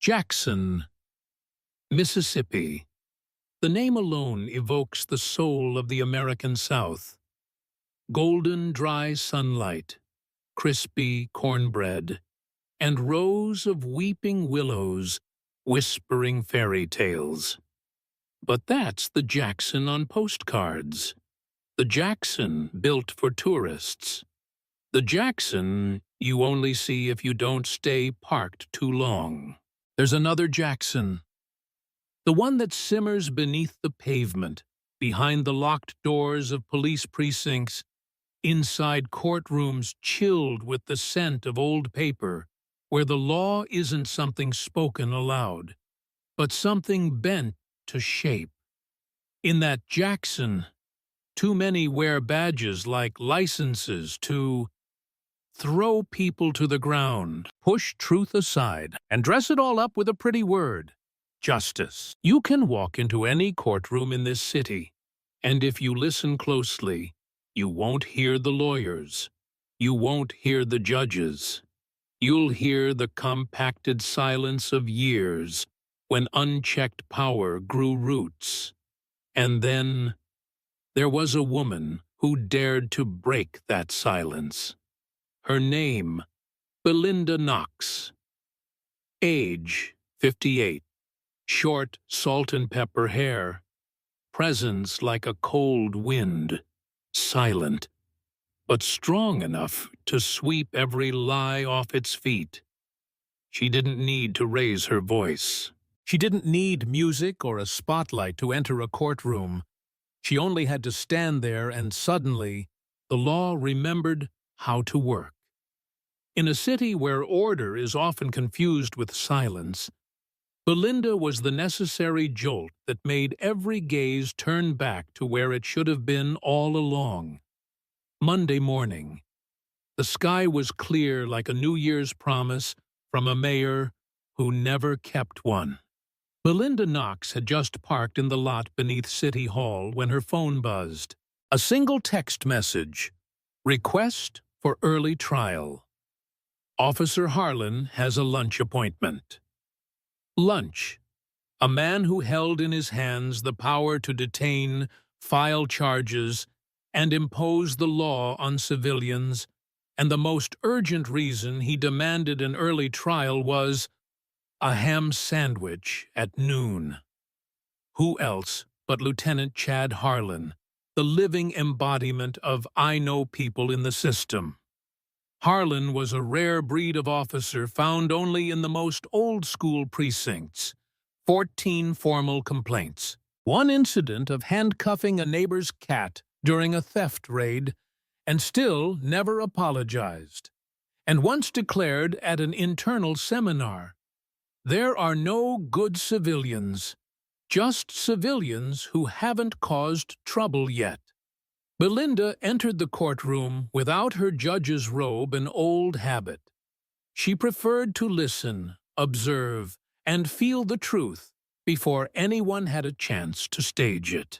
Jackson, Mississippi. The name alone evokes the soul of the American South. Golden, dry sunlight, crispy cornbread, and rows of weeping willows whispering fairy tales. But that's the Jackson on postcards. The Jackson built for tourists. The Jackson you only see if you don't stay parked too long. There's another Jackson. The one that simmers beneath the pavement, behind the locked doors of police precincts, inside courtrooms chilled with the scent of old paper, where the law isn't something spoken aloud, but something bent to shape. In that Jackson, too many wear badges like licenses to throw people to the ground, push truth aside, and dress it all up with a pretty word: justice. You can walk into any courtroom in this city, and if you listen closely, you won't hear the lawyers. You won't hear the judges. You'll hear the compacted silence of years when unchecked power grew roots. And then there was a woman who dared to break that silence. Her name, Belinda Knox. Age, 58. Short salt and pepper hair. Presence like a cold wind. Silent, but strong enough to sweep every lie off its feet. She didn't need to raise her voice. She didn't need music or a spotlight to enter a courtroom. She only had to stand there, and suddenly the law remembered how to work. In a city where order is often confused with silence, Belinda was the necessary jolt that made every gaze turn back to where it should have been all along. Monday morning. The sky was clear like a New Year's promise from a mayor who never kept one. Belinda Knox had just parked in the lot beneath City Hall when her phone buzzed. A single text message: request for early trial. Officer Harlan has a lunch appointment. Lunch. A man who held in his hands the power to detain, file charges, and impose the law on civilians, and the most urgent reason he demanded an early trial was a ham sandwich at noon. Who else but Lieutenant Chad Harlan, the living embodiment of "I know people in the system"? Harlan was a rare breed of officer found only in the most old-school precincts. 14 formal complaints. One incident of handcuffing a neighbor's cat during a theft raid, and still never apologized. And once declared at an internal seminar, "There are no good civilians, just civilians who haven't caused trouble yet." Belinda entered the courtroom without her judge's robe, an old habit. She preferred to listen, observe, and feel the truth before anyone had a chance to stage it.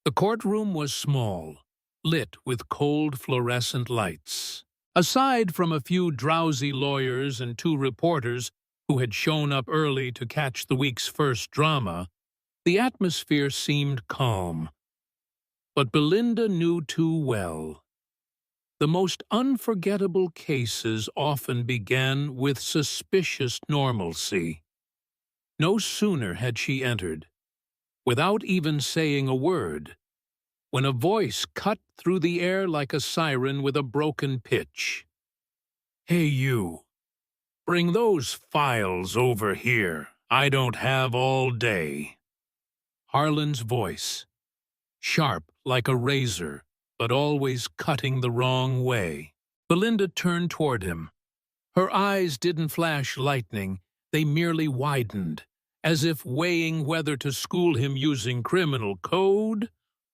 The courtroom was small, lit with cold fluorescent lights. Aside from a few drowsy lawyers and 2 reporters who had shown up early to catch the week's first drama, the atmosphere seemed calm. But Belinda knew too well. The most unforgettable cases often began with suspicious normalcy. No sooner had she entered, without even saying a word, when a voice cut through the air like a siren with a broken pitch. "Hey you, bring those files over here. I don't have all day." Harlan's voice, sharp like a razor, but always cutting the wrong way. Belinda turned toward him. Her eyes didn't flash lightning, they merely widened, as if weighing whether to school him using criminal code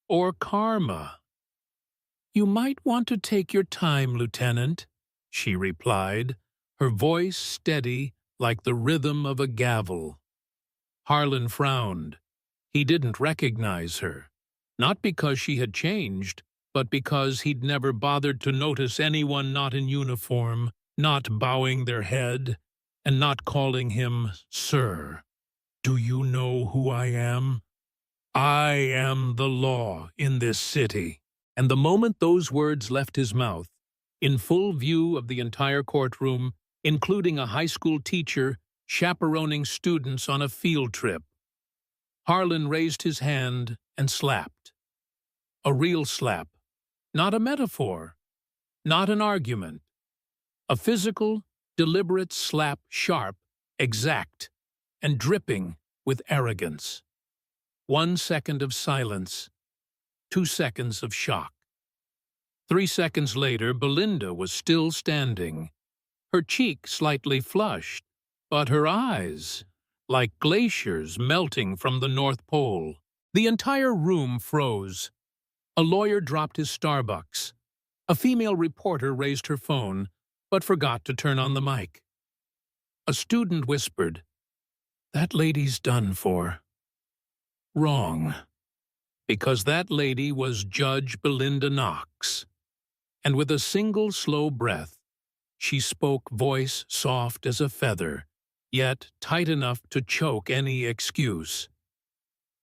or karma. "You might want to take your time, Lieutenant," she replied, her voice steady like the rhythm of a gavel. Harlan frowned. He didn't recognize her. Not because she had changed, but because he'd never bothered to notice anyone not in uniform, not bowing their head, and not calling him sir. Do you know who I am? I am the law in this city. And the moment those words left his mouth, in full view of the entire courtroom, including a high school teacher chaperoning students on a field trip, Harlan raised his hand and slapped. A real slap, not a metaphor, not an argument. A physical, deliberate slap, sharp, exact, and dripping with arrogance. 1 second of silence, 2 seconds of shock. 3 seconds later, Belinda was still standing, her cheek slightly flushed, but her eyes like glaciers melting from the North Pole. The entire room froze. A lawyer dropped his Starbucks. A female reporter raised her phone, but forgot to turn on the mic. A student whispered, "That lady's done for." Wrong. Because that lady was Judge Belinda Knox. And with a single slow breath, she spoke, voice soft as a feather, yet tight enough to choke any excuse.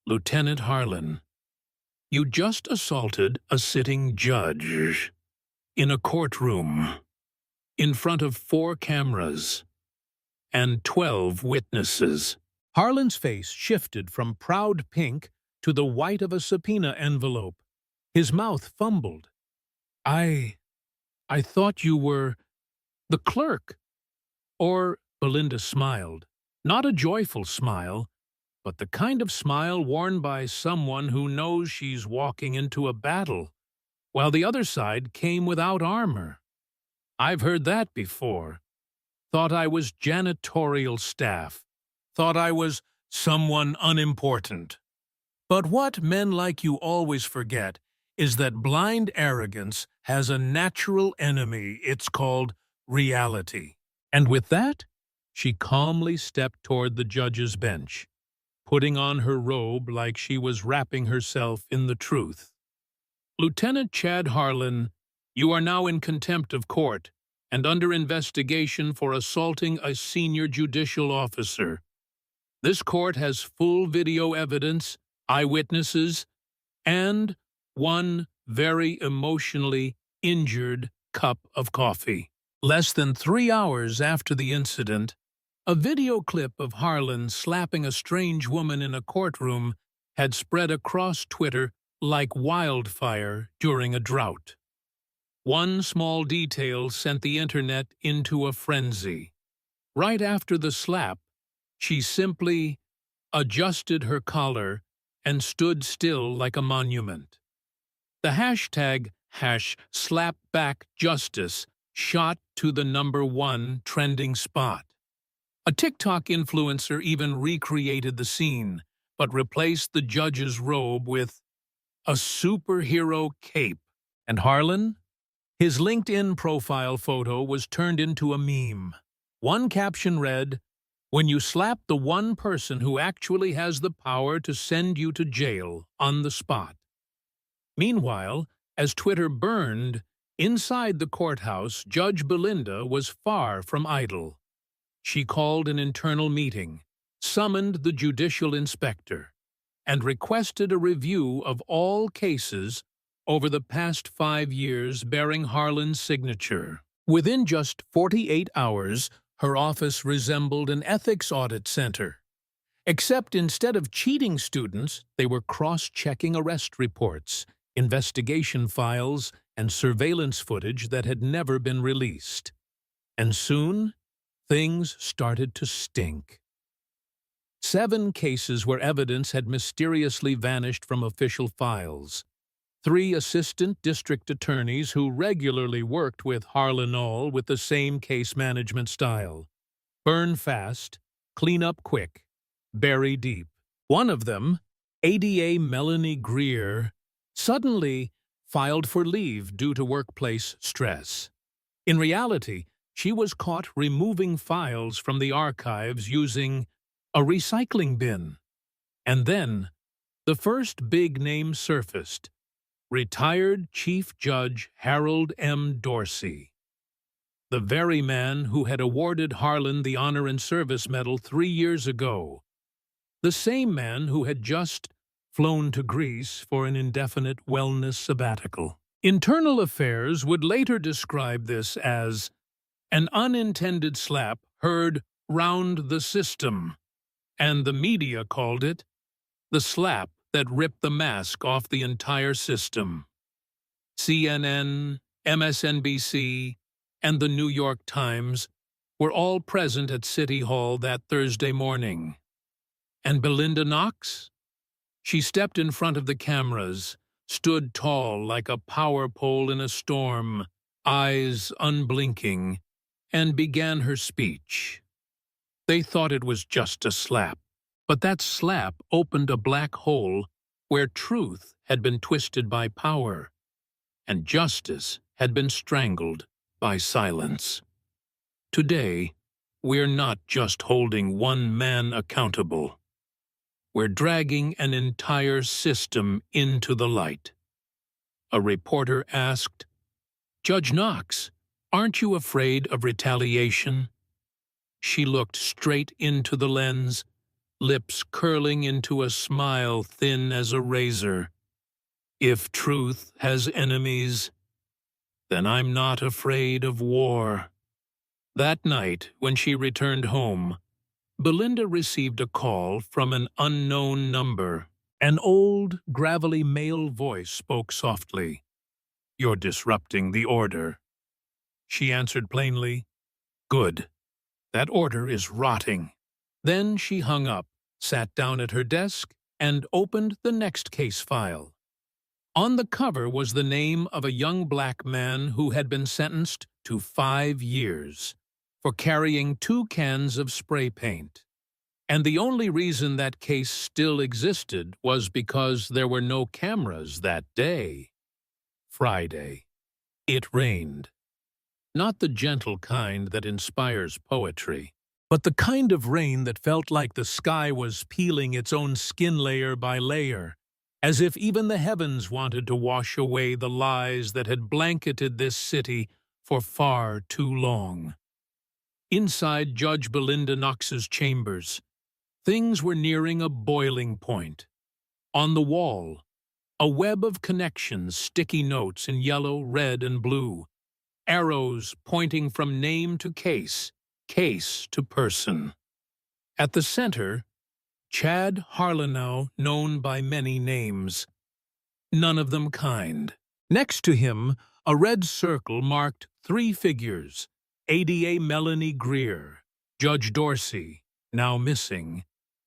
"Lieutenant Harlan, you just assaulted a sitting judge in a courtroom, in front of 4 cameras and 12 witnesses." Harlan's face shifted from proud pink to the white of a subpoena envelope. His mouth fumbled. I thought you were the clerk." Or Belinda smiled, not a joyful smile, but the kind of smile worn by someone who knows she's walking into a battle, while the other side came without armor. "I've heard that before. Thought I was janitorial staff. Thought I was someone unimportant." But what men like you always forget is that blind arrogance has a natural enemy. It's called reality. And with that, she calmly stepped toward the judge's bench, putting on her robe like she was wrapping herself in the truth. "Lieutenant Chad Harlan, you are now in contempt of court and under investigation for assaulting a senior judicial officer. This court has full video evidence, eyewitnesses, and one very emotionally injured cup of coffee." Less than 3 hours after the incident, a video clip of Harlan slapping a strange woman in a courtroom had spread across Twitter like wildfire during a drought. One small detail sent the internet into a frenzy. Right after the slap, she simply adjusted her collar and stood still like a monument. The hashtag #slapbackjustice shot to the #1 trending spot. A TikTok influencer even recreated the scene, but replaced the judge's robe with a superhero cape. And Harlan? His LinkedIn profile photo was turned into a meme. One caption read, "When you slap the one person who actually has the power to send you to jail on the spot." Meanwhile, as Twitter burned, inside the courthouse, Judge Belinda was far from idle. She called an internal meeting, summoned the judicial inspector, and requested a review of all cases over the past 5 years bearing Harlan's signature. Within just 48 hours, her office resembled an ethics audit center. Except instead of cheating students, they were cross-checking arrest reports, investigation files, and surveillance footage that had never been released. And soon, things started to stink. 7 cases where evidence had mysteriously vanished from official files. 3 assistant district attorneys who regularly worked with Harlan all with the same case management style. Burn fast, clean up quick, bury deep. One of them, ADA Melanie Greer, suddenly filed for leave due to workplace stress. In reality, she was caught removing files from the archives using a recycling bin. And then, the first big name surfaced: retired Chief Judge Harold M. Dorsey. The very man who had awarded Harlan the Honor and Service Medal 3 years ago. The same man who had just flown to Greece for an indefinite wellness sabbatical. Internal Affairs would later describe this as an unintended slap heard round the system, and the media called it the slap that ripped the mask off the entire system. CNN, MSNBC, and the New York Times were all present at City Hall that Thursday morning. And Belinda Knox? She stepped in front of the cameras, stood tall like a power pole in a storm, eyes unblinking, and began her speech. They thought it was just a slap, but that slap opened a black hole where truth had been twisted by power, and justice had been strangled by silence. Today, we're not just holding one man accountable. We're dragging an entire system into the light. A reporter asked, "Judge Knox, aren't you afraid of retaliation?" She looked straight into the lens, lips curling into a smile thin as a razor. "If truth has enemies, then I'm not afraid of war." That night, when she returned home, Belinda received a call from an unknown number. An old, gravelly male voice spoke softly. "You're disrupting the order." She answered plainly, "Good. That order is rotting." Then she hung up, sat down at her desk, and opened the next case file. On the cover was the name of a young black man who had been sentenced to 5 years for carrying 2 cans of spray paint. And the only reason that case still existed was because there were no cameras that day. Friday. It rained. Not the gentle kind that inspires poetry, but the kind of rain that felt like the sky was peeling its own skin layer by layer, as if even the heavens wanted to wash away the lies that had blanketed this city for far too long. Inside Judge Belinda Knox's chambers, things were nearing a boiling point. On the wall, a web of connections, sticky notes in yellow, red, and blue, arrows pointing from name to case, case to person. At the center, Chad Harlenow, known by many names, none of them kind. Next to him, a red circle marked 3 figures: ADA Melanie Greer, Judge Dorsey, now missing,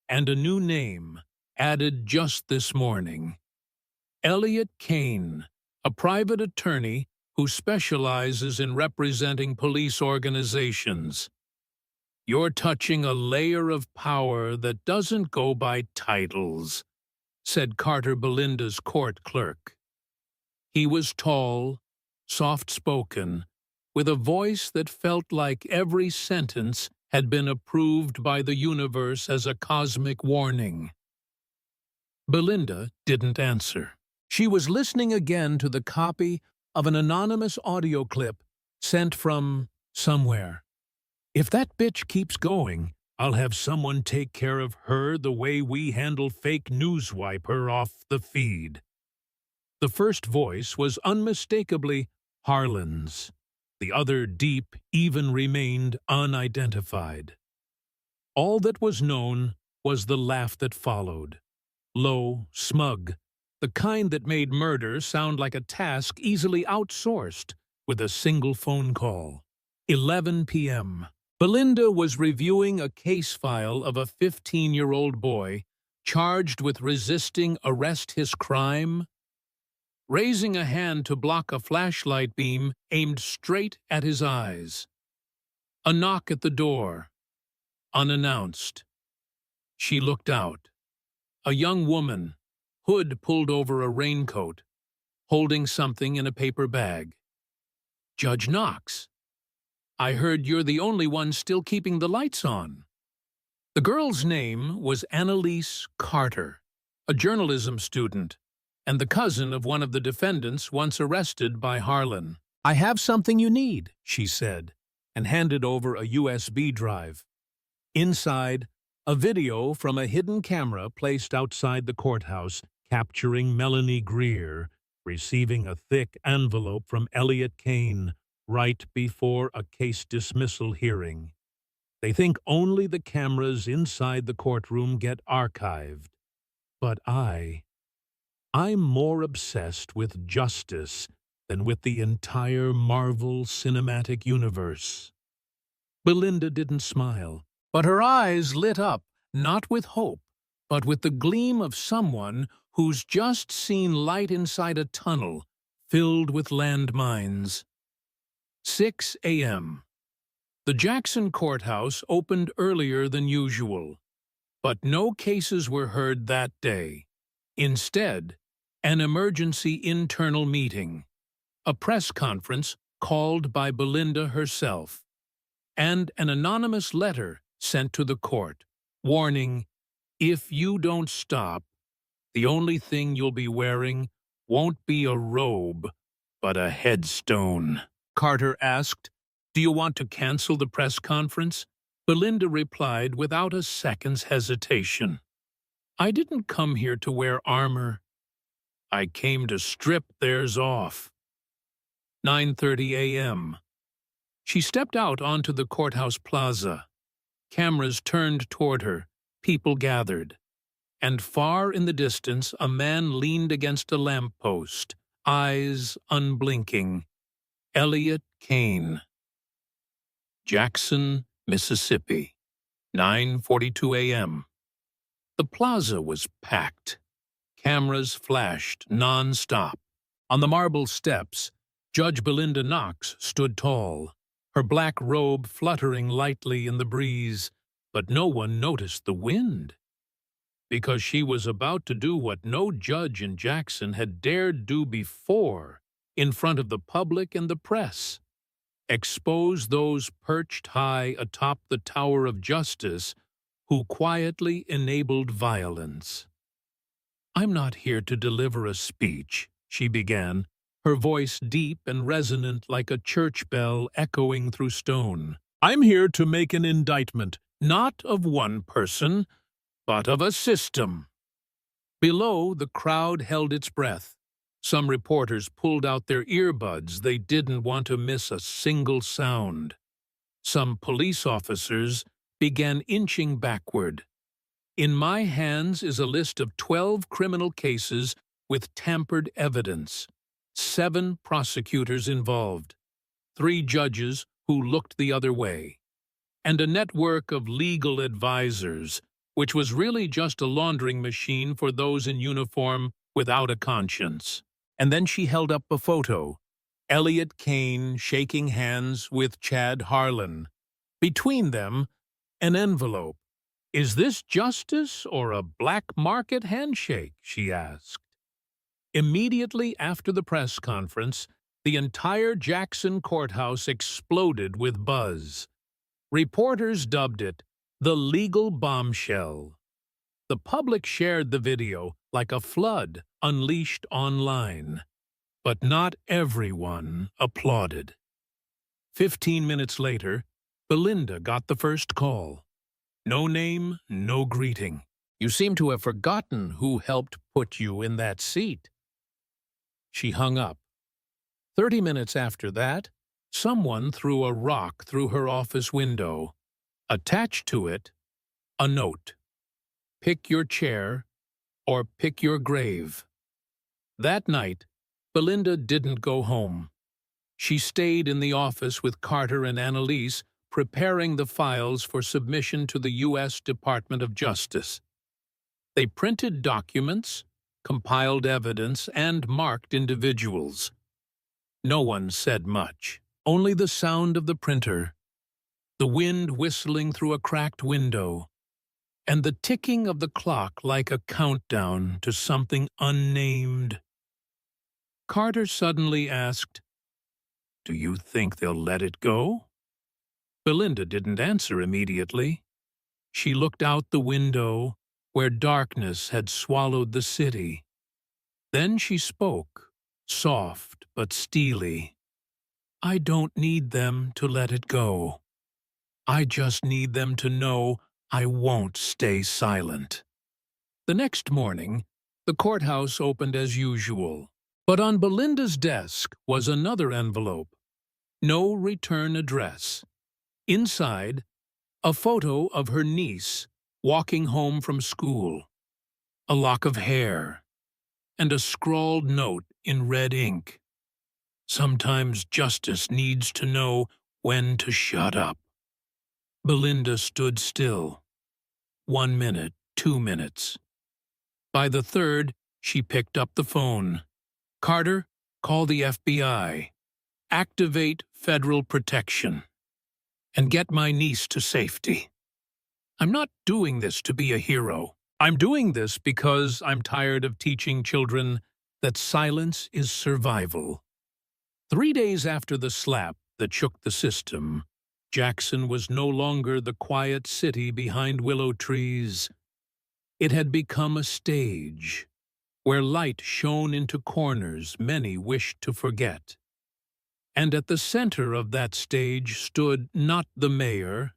and a new name, added just this morning: Elliot Kane, a private attorney who specializes in representing police organizations. "You're touching a layer of power that doesn't go by titles," said Carter Belinda's court clerk. He was tall, soft-spoken, with a voice that felt like every sentence had been approved by the universe as a cosmic warning. Belinda didn't answer. She was listening again to the copy of an anonymous audio clip sent from somewhere. "If that bitch keeps going, I'll have someone take care of her the way we handle fake news, wipe her off the feed." The first voice was unmistakably Harlan's. The other, deep, even, remained unidentified. All that was known was the laugh that followed. Low, smug, the kind that made murder sound like a task easily outsourced with a single phone call. 11 p.m. Belinda was reviewing a case file of a 15-year-old boy charged with resisting arrest his crime. Raising a hand to block a flashlight beam aimed straight at his eyes. A knock at the door, unannounced. She looked out. A young woman, hood pulled over a raincoat, holding something in a paper bag. "Judge Knox, I heard you're the only one still keeping the lights on." The girl's name was Annalise Carter, a journalism student, and the cousin of one of the defendants once arrested by Harlan. "I have something you need," she said. and handed over a USB drive. Inside, a video from a hidden camera placed outside the courthouse capturing Melanie Greer receiving a thick envelope from Elliot Kane right before a case dismissal hearing. They think only the cameras inside the courtroom get archived. But I'm more obsessed with justice than with the entire Marvel Cinematic Universe. Belinda didn't smile, but her eyes lit up, not with hope, but with the gleam of someone who's just seen light inside a tunnel filled with landmines. 6 a.m. The Jackson courthouse opened earlier than usual, but no cases were heard that day. Instead, an emergency internal meeting, a press conference called by Belinda herself, and an anonymous letter sent to the court, warning, if you don't stop, the only thing you'll be wearing won't be a robe, but a headstone. Carter asked, do you want to cancel the press conference? Belinda replied without a second's hesitation. I didn't come here to wear armor. I came to strip theirs off. 9:30 a.m. She stepped out onto the courthouse plaza. Cameras turned toward her, people gathered, and far in the distance a man leaned against a lamppost, eyes unblinking. Elliot Kane. Jackson, Mississippi. 9:42 a.m. The plaza was packed. Cameras flashed non-stop. On the marble steps, Judge Belinda Knox stood tall, her black robe fluttering lightly in the breeze, but no one noticed the wind. Because she was about to do what no judge in Jackson had dared do before in front of the public and the press. Expose those perched high atop the Tower of Justice who quietly enabled violence. I'm not here to deliver a speech, she began, her voice deep and resonant like a church bell echoing through stone. I'm here to make an indictment, not of one person, but of a system. Below, the crowd held its breath. Some reporters pulled out their earbuds. They didn't want to miss a single sound. Some police officers began inching backward. In my hands is a list of 12 criminal cases with tampered evidence, 7 prosecutors involved, 3 judges who looked the other way, and a network of legal advisors, which was really just a laundering machine for those in uniform without a conscience. And then she held up a photo, Elliot Kane shaking hands with Chad Harlan. Between them, an envelope. Is this justice or a black market handshake? She asked. Immediately after the press conference, the entire Jackson courthouse exploded with buzz. Reporters dubbed it the legal bombshell. The public shared the video like a flood unleashed online. But not everyone applauded. 15 minutes later, Belinda got the first call. No name, no greeting. You seem to have forgotten who helped put you in that seat. She hung up. 30 minutes after that, someone threw a rock through her office window. Attached to it, a note. Pick your chair or pick your grave. That night, Belinda didn't go home. She stayed in the office with Carter and Annalise, preparing the files for submission to the U.S. Department of Justice. They printed documents, compiled evidence, and marked individuals. No one said much, only the sound of the printer, the wind whistling through a cracked window, and the ticking of the clock like a countdown to something unnamed. Carter suddenly asked, "Do you think they'll let it go?" Belinda didn't answer immediately. She looked out the window, where darkness had swallowed the city. Then she spoke, soft but steely. I don't need them to let it go. I just need them to know I won't stay silent. The next morning, the courthouse opened as usual, but on Belinda's desk was another envelope. No return address. Inside, a photo of her niece walking home from school, a lock of hair, and a scrawled note in red ink. Sometimes justice needs to know when to shut up. Belinda stood still. 1 minute, 2 minutes. By the third, she picked up the phone. Carter, call the FBI. Activate federal protection. And get my niece to safety. I'm not doing this to be a hero. I'm doing this because I'm tired of teaching children that silence is survival. 3 days after the slap that shook the system, Jackson was no longer the quiet city behind willow trees. It had become a stage where light shone into corners many wished to forget. And at the center of that stage stood not the mayor,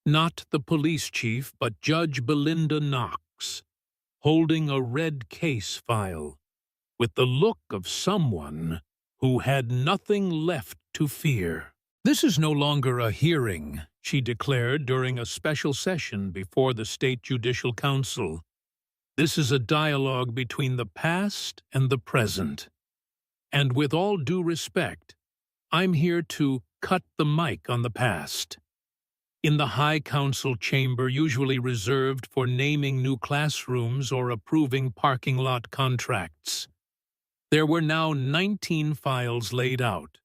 not the police chief, but Judge Belinda Knox, holding a red case file, with the look of someone who had nothing left to fear. This is no longer a hearing, she declared during a special session before the State Judicial Council. This is a dialogue between the past and the present. And with all due respect, I'm here to cut the mic on the past. In the High Council chamber usually reserved for naming new classrooms or approving parking lot contracts, there were now 19 files laid out.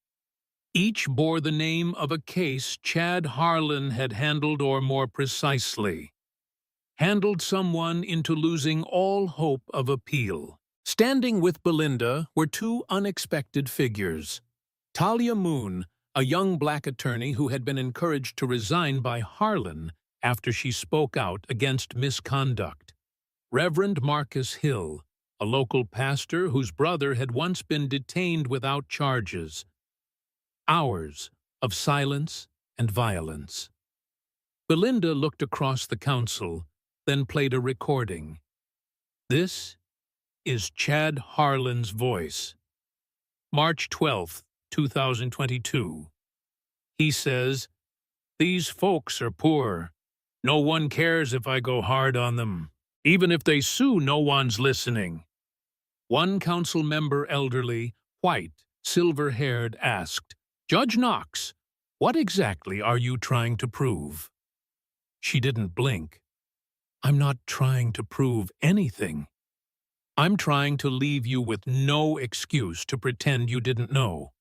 Each bore the name of a case Chad Harlan had handled, or more precisely, handled someone into losing all hope of appeal. Standing with Belinda were two unexpected figures. Talia Moon, a young black attorney who had been encouraged to resign by Harlan after she spoke out against misconduct. Reverend Marcus Hill, a local pastor whose brother had once been detained without charges. Hours of silence and violence. Belinda looked across the council, then played a recording. This is Chad Harlan's voice. March 12th, 2022. He says, "These folks are poor. No one cares if I go hard on them. Even if they sue, no one's listening." One council member, elderly, white, silver-haired, asked, "Judge Knox, what exactly are you trying to prove?" She didn't blink. "I'm not trying to prove anything. I'm trying to leave you with no excuse to pretend you didn't know."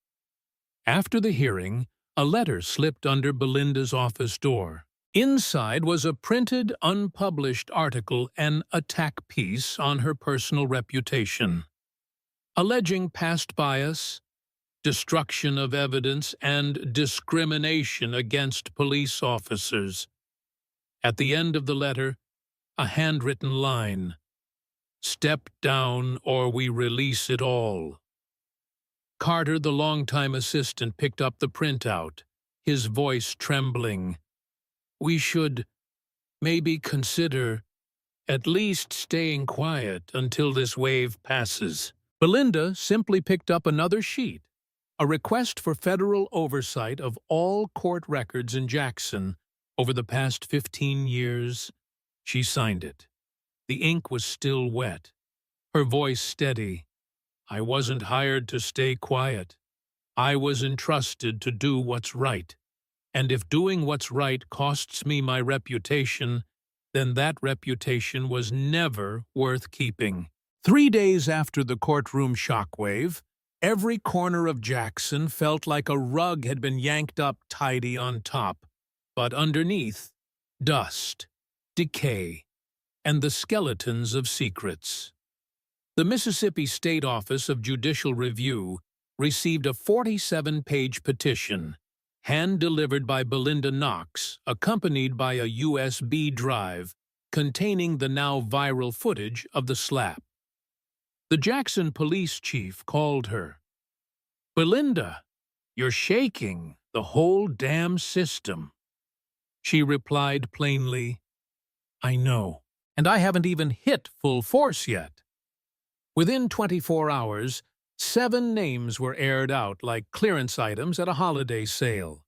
After the hearing, a letter slipped under Belinda's office door. Inside was a printed, unpublished article, an attack piece on her personal reputation, alleging past bias, destruction of evidence, and discrimination against police officers. At the end of the letter, a handwritten line, "Step down or we release it all." Carter, the longtime assistant, picked up the printout, his voice trembling. "We should maybe consider at least staying quiet until this wave passes." Belinda simply picked up another sheet, a request for federal oversight of all court records in Jackson over the past 15 years. She signed it. The ink was still wet, her voice steady. "I wasn't hired to stay quiet. I was entrusted to do what's right. And if doing what's right costs me my reputation, then that reputation was never worth keeping." 3 days after the courtroom shockwave, every corner of Jackson felt like a rug had been yanked up tidy on top, but underneath, dust, decay, and the skeletons of secrets. The Mississippi State Office of Judicial Review received a 47-page petition, hand-delivered by Belinda Knox, accompanied by a USB drive containing the now viral footage of the slap. The Jackson police chief called her. "Belinda, You're shaking the whole damn system. She replied plainly, I know, and I haven't even hit full force yet. Within 24 hours, 7 names were aired out like clearance items at a holiday sale.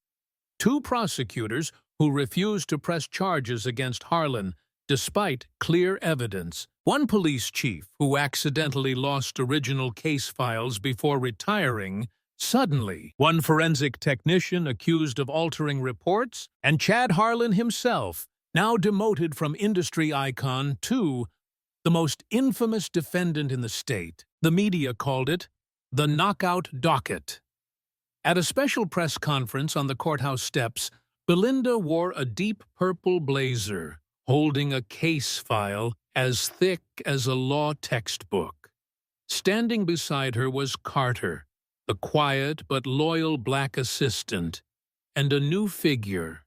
2 prosecutors who refused to press charges against Harlan despite clear evidence. 1 police chief who accidentally lost original case files before retiring suddenly. 1 forensic technician accused of altering reports, and Chad Harlan himself, now demoted from industry icon to the most infamous defendant in the state. The media called it the knockout docket. At a special press conference on the courthouse steps, Belinda wore a deep purple blazer, holding a case file as thick as a law textbook. Standing beside her was Carter, the quiet but loyal black assistant, and a new figure,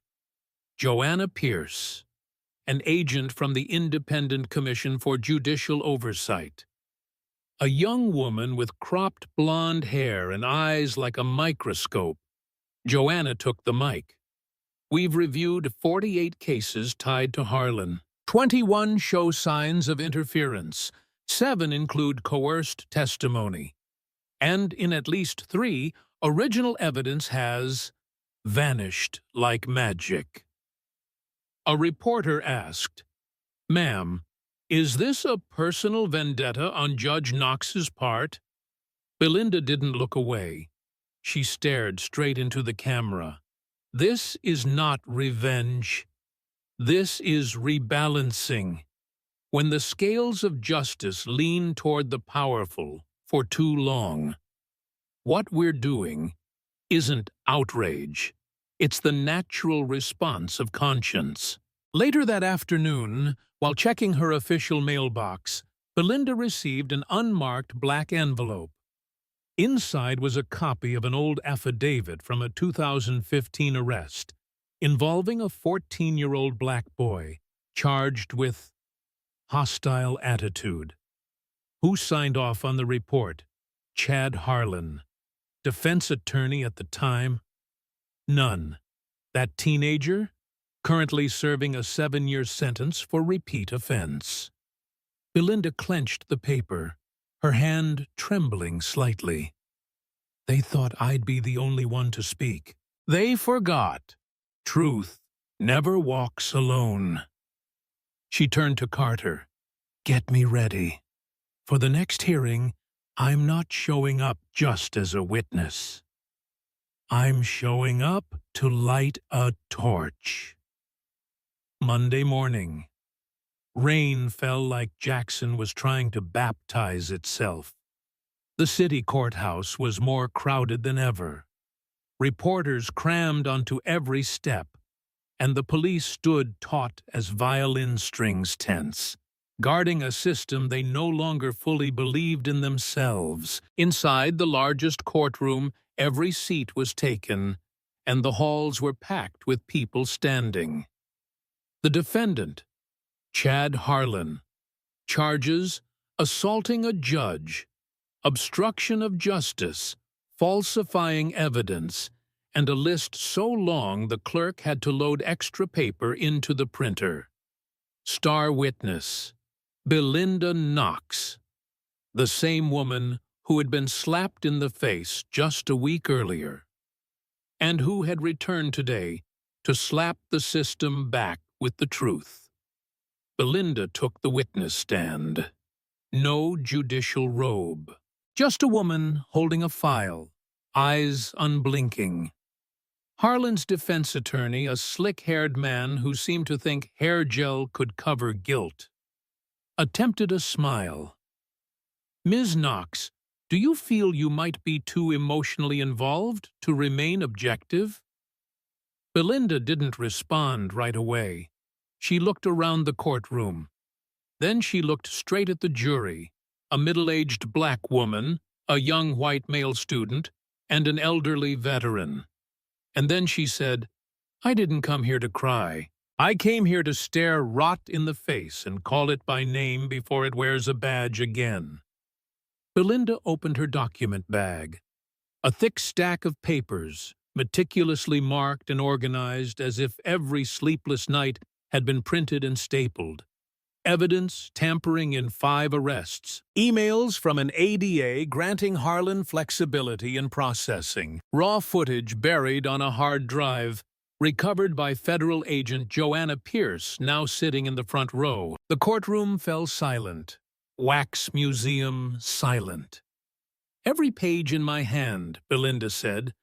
Joanna Pierce, an agent from the Independent Commission for Judicial Oversight. A young woman with cropped blonde hair and eyes like a microscope. Joanna took the mic. We've reviewed 48 cases tied to Harlan. 21 show signs of interference. 7 include coerced testimony. And in at least 3, original evidence has vanished like magic. A reporter asked, Ma'am, is this a personal vendetta on Judge Knox's part? Belinda didn't look away. She stared straight into the camera. This is not revenge. This is rebalancing. When the scales of justice lean toward the powerful for too long, what we're doing isn't outrage. It's the natural response of conscience. Later that afternoon, while checking her official mailbox, Belinda received an unmarked black envelope. Inside was a copy of an old affidavit from a 2015 arrest involving a 14-year-old black boy charged with hostile attitude. Who signed off on the report? Chad Harlan. Defense attorney at the time? None. That teenager? Currently serving a 7-year sentence for repeat offense. Belinda clenched the paper, her hand trembling slightly. They thought I'd be the only one to speak. They forgot. Truth never walks alone. She turned to Carter. Get me ready. For the next hearing, I'm not showing up just as a witness. I'm showing up to light a torch. Monday morning. Rain fell like Jackson was trying to baptize itself. The city courthouse was more crowded than ever. Reporters crammed onto every step, and the police stood taut as violin strings tense, guarding a system they no longer fully believed in themselves. Inside the largest courtroom, every seat was taken, and the halls were packed with people standing. The defendant, Chad Harlan. Charges: assaulting a judge, obstruction of justice, falsifying evidence, and a list so long the clerk had to load extra paper into the printer. Star witness, Belinda Knox, the same woman who had been slapped in the face just a week earlier, and who had returned today to slap the system back with the truth. Belinda took the witness stand. No judicial robe. Just a woman holding a file, eyes unblinking. Harlan's defense attorney, a slick-haired man who seemed to think hair gel could cover guilt, attempted a smile. Ms. Knox, do you feel you might be too emotionally involved to remain objective? Belinda didn't respond right away. She looked around the courtroom. Then she looked straight at the jury, a middle-aged black woman, a young white male student, and an elderly veteran. And then she said, I didn't come here to cry. I came here to stare rot in the face and call it by name before it wears a badge again. Belinda opened her document bag. A thick stack of papers, meticulously marked and organized as if every sleepless night had been printed and stapled. Evidence tampering in 5 arrests. Emails from an ADA granting Harlan flexibility in processing. Raw footage buried on a hard drive. Recovered by federal agent Joanna Pierce, now sitting in the front row. The courtroom fell silent. Wax museum silent. "Every page in my hand," Belinda said,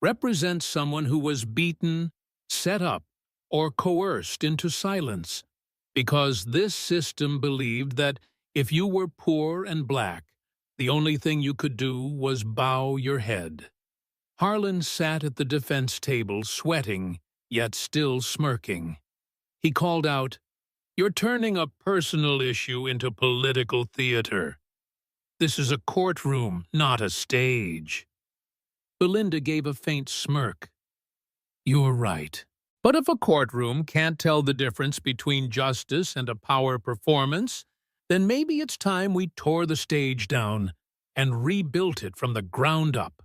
"represents someone who was beaten, set up, or coerced into silence, because this system believed that if you were poor and black, the only thing you could do was bow your head." Harlan sat at the defense table, sweating, yet still smirking. He called out, "You're turning a personal issue into political theater. This is a courtroom, not a stage." Belinda gave a faint smirk. "You're right. But if a courtroom can't tell the difference between justice and a power performance, then maybe it's time we tore the stage down and rebuilt it from the ground up."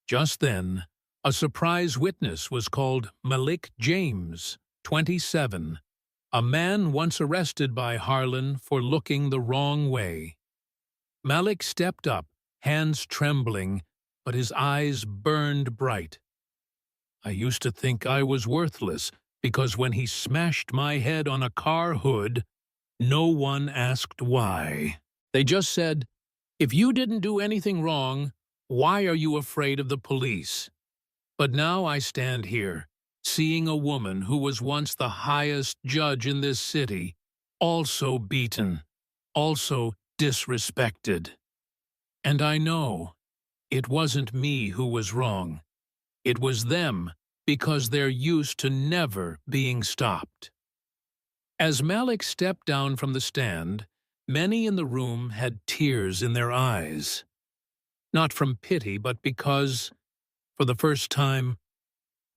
Just then, a surprise witness was called Malik James, 27, a man once arrested by Harlan for looking the wrong way. Malik stepped up, hands trembling, but his eyes burned bright. "I used to think I was worthless because when he smashed my head on a car hood, no one asked why. They just said, 'If you didn't do anything wrong, why are you afraid of the police?' But now I stand here, seeing a woman who was once the highest judge in this city, also beaten, also disrespected. And I know it wasn't me who was wrong. It was them, because they're used to never being stopped." As Malik stepped down from the stand, many in the room had tears in their eyes. Not from pity, but because, for the first time,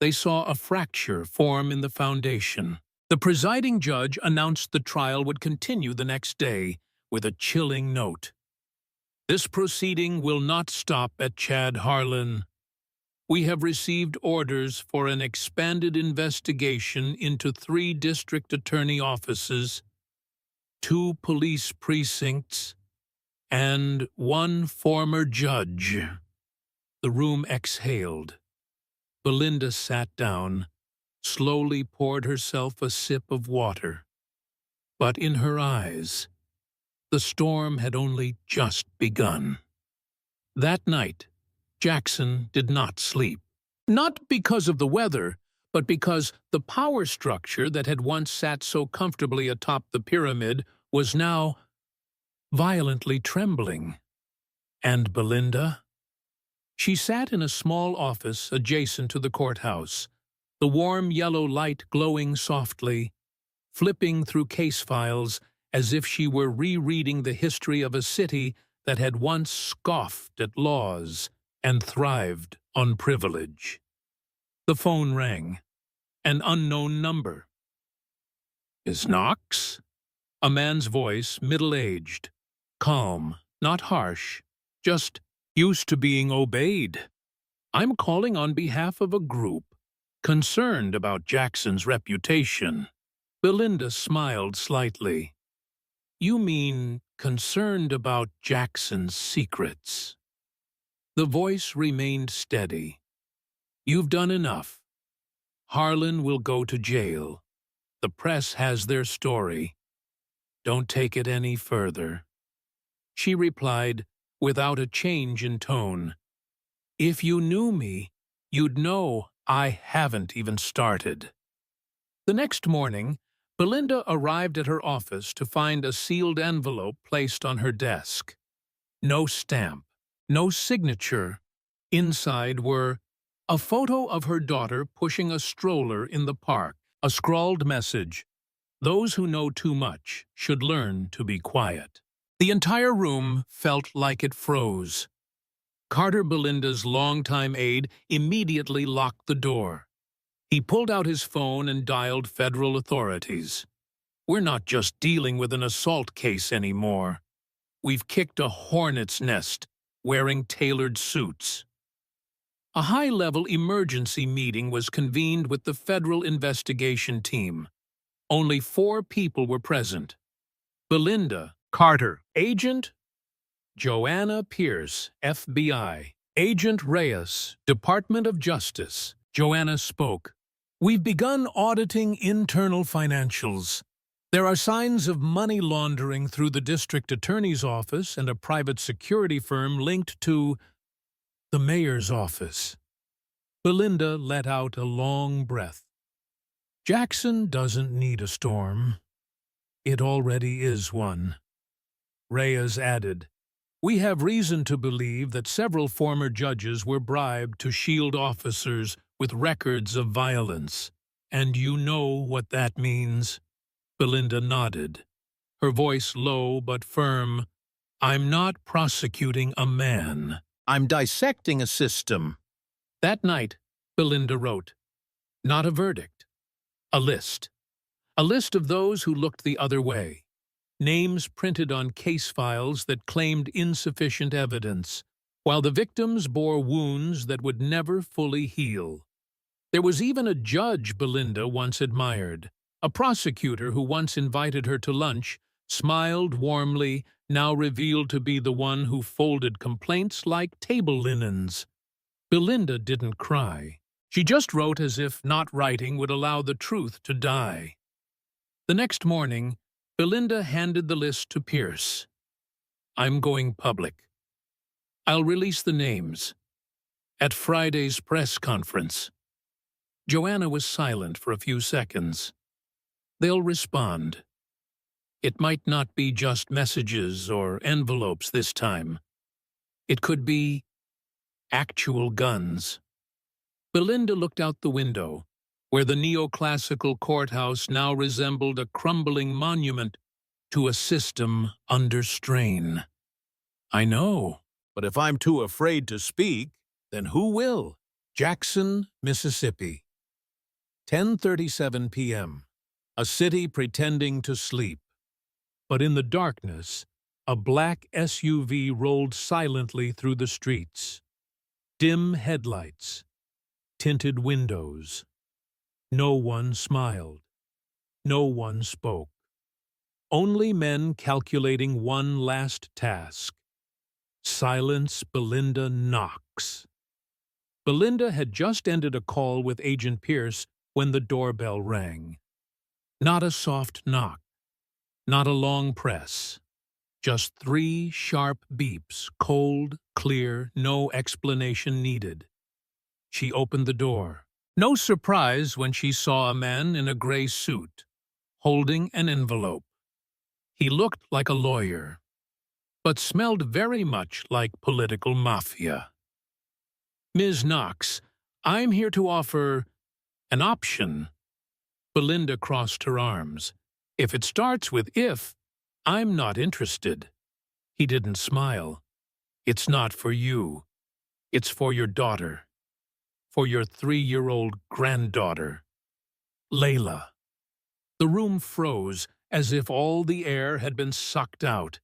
they saw a fracture form in the foundation. The presiding judge announced the trial would continue the next day with a chilling note. "This proceeding will not stop at Chad Harlan. We have received orders for an expanded investigation into 3 district attorney offices, 2 police precincts, and 1 former judge." The room exhaled. Belinda sat down, slowly poured herself a sip of water. But in her eyes, the storm had only just begun. That night, Jackson did not sleep. Not because of the weather, but because the power structure that had once sat so comfortably atop the pyramid was now violently trembling. And Belinda? She sat in a small office adjacent to the courthouse, the warm yellow light glowing softly, flipping through case files as if she were rereading the history of a city that had once scoffed at laws and thrived on privilege. The phone rang. An unknown number. "Miss Knox?" A man's voice, middle-aged. Calm, not harsh, just used to being obeyed. "I'm calling on behalf of a group concerned about Jackson's reputation." Belinda smiled slightly. "You mean concerned about Jackson's secrets?" The voice remained steady. "You've done enough. Harlan will go to jail. The press has their story. Don't take it any further." She replied, without a change in tone, "If you knew me, you'd know I haven't even started." The next morning, Belinda arrived at her office to find a sealed envelope placed on her desk. No stamp, no signature. Inside were a photo of her daughter pushing a stroller in the park, a scrawled message, "Those who know too much should learn to be quiet." The entire room felt like it froze. Carter, Belinda's longtime aide, immediately locked the door. He pulled out his phone and dialed federal authorities. "We're not just dealing with an assault case anymore. We've kicked a hornet's nest, wearing tailored suits." A high-level emergency meeting was convened with the federal investigation team. Only 4 people were present. Belinda Carter, Agent Joanna Pierce, FBI. Agent Reyes, Department of Justice. Joanna spoke. We've begun auditing internal financials. There are signs of money laundering through the district attorney's office and a private security firm linked to the mayor's office. Belinda let out a long breath. Jackson doesn't need a storm. It already is one. Reyes added, We have reason to believe that several former judges were bribed to shield officers with records of violence. And you know what that means? Belinda nodded, her voice low but firm. I'm not prosecuting a man. I'm dissecting a system. That night, Belinda wrote, not a verdict, a list. A list of those who looked the other way. Names printed on case files that claimed insufficient evidence, while the victims bore wounds that would never fully heal. There was even a judge Belinda once admired, a prosecutor who once invited her to lunch, smiled warmly, now revealed to be the one who folded complaints like table linens. Belinda didn't cry. She just wrote as if not writing would allow the truth to die. The next morning, Belinda handed the list to Pierce. I'm going public. I'll release the names. At Friday's press conference. Joanna was silent for a few seconds. They'll respond. It might not be just messages or envelopes this time. It could be actual guns. Belinda looked out the window, where the neoclassical courthouse now resembled a crumbling monument to a system under strain. I know, but if I'm too afraid to speak, then who will? Jackson, Mississippi. 10:37 p.m. A city pretending to sleep. But in the darkness, a black SUV rolled silently through the streets. Dim headlights, tinted windows. No one smiled. No one spoke. Only men calculating one last task. Silence Belinda Knox. Belinda had just ended a call with Agent Pierce when the doorbell rang. Not a soft knock. Not a long press. Just 3 sharp beeps, cold, clear, no explanation needed. She opened the door. No surprise when she saw a man in a gray suit, holding an envelope. He looked like a lawyer, but smelled very much like political mafia. Ms. Knox, I'm here to offer an option. Belinda crossed her arms. If it starts with if, I'm not interested. He didn't smile. It's not for you. It's for your daughter. For your 3-year-old granddaughter, Layla. The room froze as if all the air had been sucked out.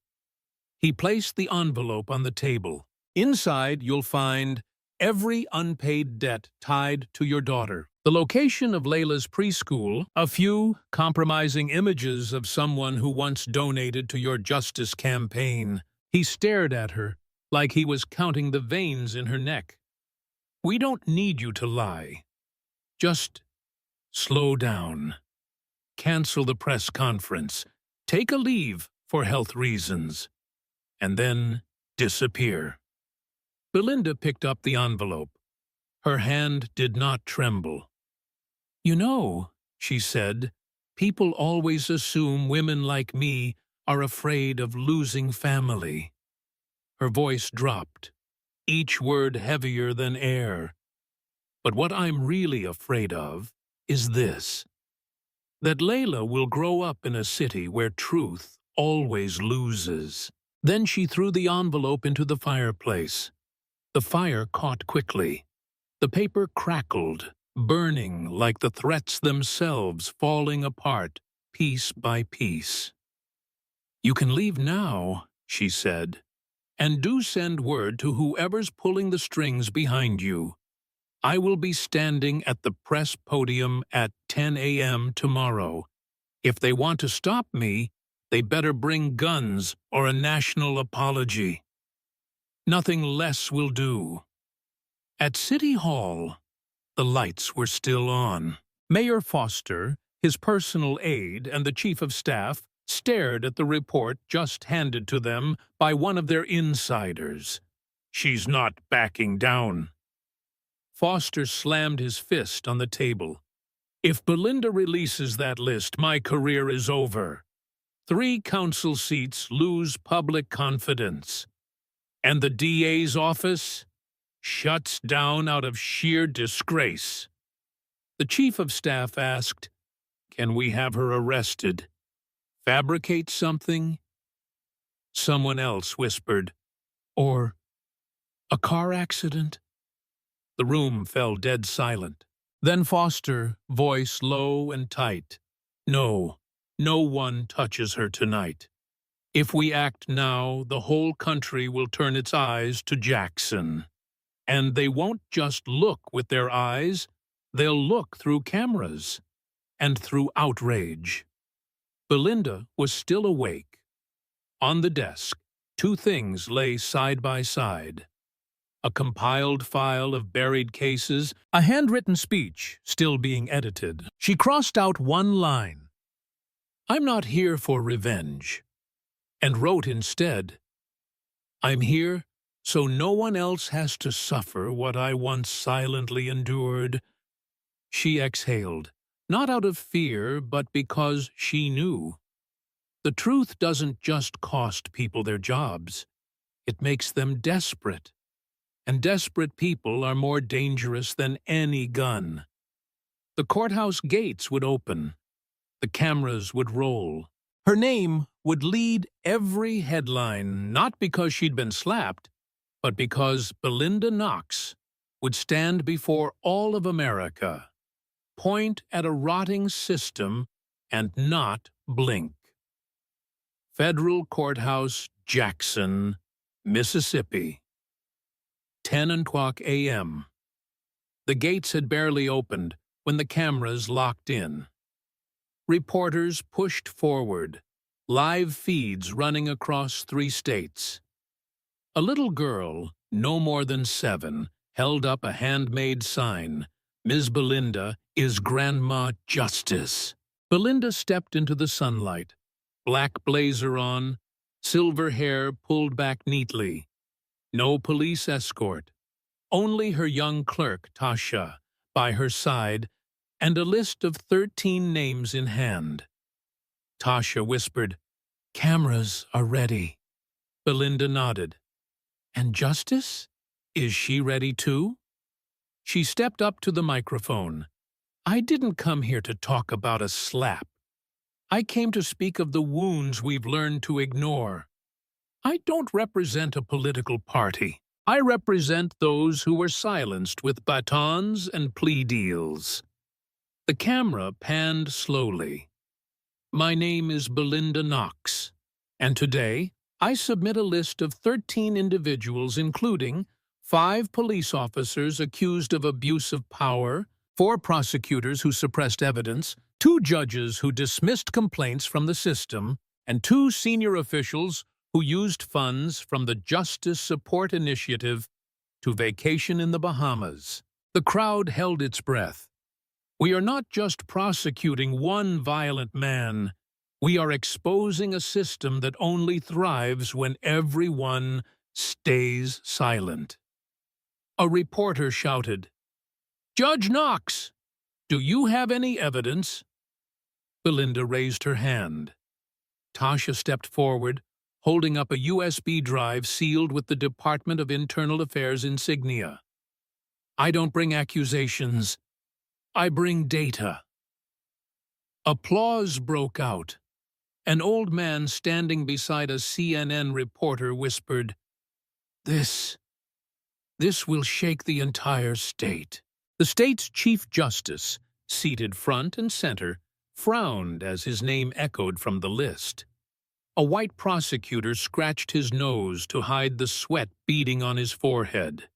He placed the envelope on the table. Inside, you'll find every unpaid debt tied to your daughter, the location of Layla's preschool, a few compromising images of someone who once donated to your justice campaign. He stared at her like he was counting the veins in her neck. We don't need you to lie. Just slow down. Cancel the press conference. Take a leave for health reasons. And then disappear. Belinda picked up the envelope. Her hand did not tremble. You know, she said, people always assume women like me are afraid of losing family. Her voice dropped, each word heavier than air. But what I'm really afraid of is this, that Layla will grow up in a city where truth always loses. Then she threw the envelope into the fireplace. The fire caught quickly. The paper crackled, burning like the threats themselves falling apart, piece by piece. You can leave now, she said. And do send word to whoever's pulling the strings behind you. I will be standing at the press podium at 10 a.m. tomorrow. If they want to stop me, they better bring guns or a national apology. Nothing less will do. At City Hall, the lights were still on. Mayor Foster, his personal aide, and the Chief of Staff stared at the report just handed to them by one of their insiders. She's not backing down. Foster slammed his fist on the table. If Belinda releases that list, my career is over. 3 council seats lose public confidence. And the DA's office shuts down out of sheer disgrace. The Chief of Staff asked, "Can we have her arrested? Fabricate something?" Someone else whispered, "Or a car accident?" The room fell dead silent. Then Foster, voice low and tight, "No, no one touches her tonight. If we act now, the whole country will turn its eyes to Jackson. And they won't just look with their eyes, they'll look through cameras and through outrage." Belinda was still awake. On the desk, 2 things lay side by side: a compiled file of buried cases, a handwritten speech still being edited. She crossed out one line, "I'm not here for revenge," and wrote instead, "I'm here so no one else has to suffer what I once silently endured." She exhaled, not out of fear, but because she knew. The truth doesn't just cost people their jobs. It makes them desperate. And desperate people are more dangerous than any gun. The courthouse gates would open. The cameras would roll. Her name would lead every headline, not because she'd been slapped, but because Belinda Knox would stand before all of America, point at a rotting system, and not blink. Federal Courthouse, Jackson, Mississippi. 10:00 a.m. The gates had barely opened when the cameras locked in. Reporters pushed forward, live feeds running across 3 states. A little girl, no more than 7, held up a handmade sign, "Ms. Belinda is Grandma Justice." Belinda stepped into the sunlight, black blazer on, silver hair pulled back neatly. No police escort, only her young clerk, Tasha, by her side, and a list of 13 names in hand. Tasha whispered, "Cameras are ready." Belinda nodded. "And Justice? Is she ready too?" She stepped up to the microphone. "I didn't come here to talk about a slap. I came to speak of the wounds we've learned to ignore. I don't represent a political party. I represent those who were silenced with batons and plea deals." The camera panned slowly. "My name is Belinda Knox, and today I submit a list of 13 individuals, including 5 police officers accused of abuse of power, 4 prosecutors who suppressed evidence, 2 judges who dismissed complaints from the system, and 2 senior officials who used funds from the Justice Support Initiative to vacation in the Bahamas." The crowd held its breath. We are not just prosecuting one violent man. We are exposing a system that only thrives when everyone stays silent. A reporter shouted, "Judge Knox, do you have any evidence?" Belinda raised her hand. Tasha stepped forward, holding up a USB drive sealed with the Department of Internal Affairs insignia. "I don't bring accusations. I bring data." Applause broke out. An old man standing beside a CNN reporter whispered, This will shake the entire state." The state's Chief Justice, seated front and center, frowned as his name echoed from the list. A white prosecutor scratched his nose to hide the sweat beading on his forehead.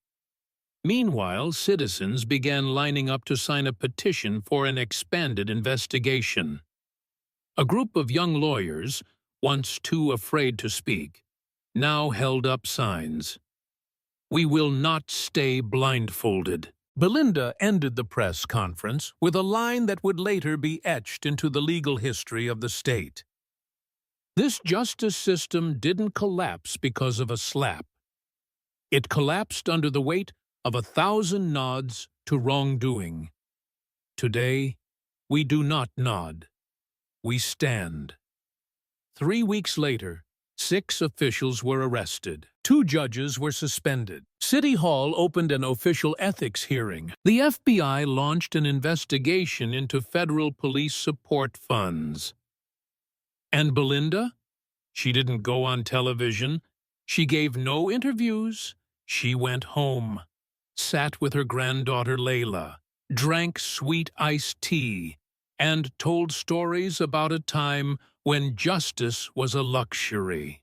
Meanwhile, citizens began lining up to sign a petition for an expanded investigation. A group of young lawyers, once too afraid to speak, now held up signs. "We will not stay blindfolded." Belinda ended the press conference with a line that would later be etched into the legal history of the state. This justice system didn't collapse because of a slap. It collapsed under the weight of 1,000 nods to wrongdoing. Today, we do not nod. We stand. 3 weeks later, 6 officials were arrested. 2 judges were suspended. City Hall opened an official ethics hearing. The FBI launched an investigation into federal police support funds. And Belinda? She didn't go on television. She gave no interviews. She went home, sat with her granddaughter Layla, drank sweet iced tea, and told stories about a time when justice was a luxury.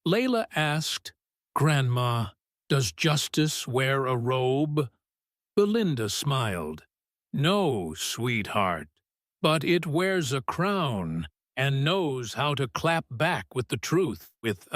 Layla asked, "Grandma, does justice wear a robe?" Belinda smiled. "No, sweetheart, but it wears a crown and knows how to clap back with the truth, with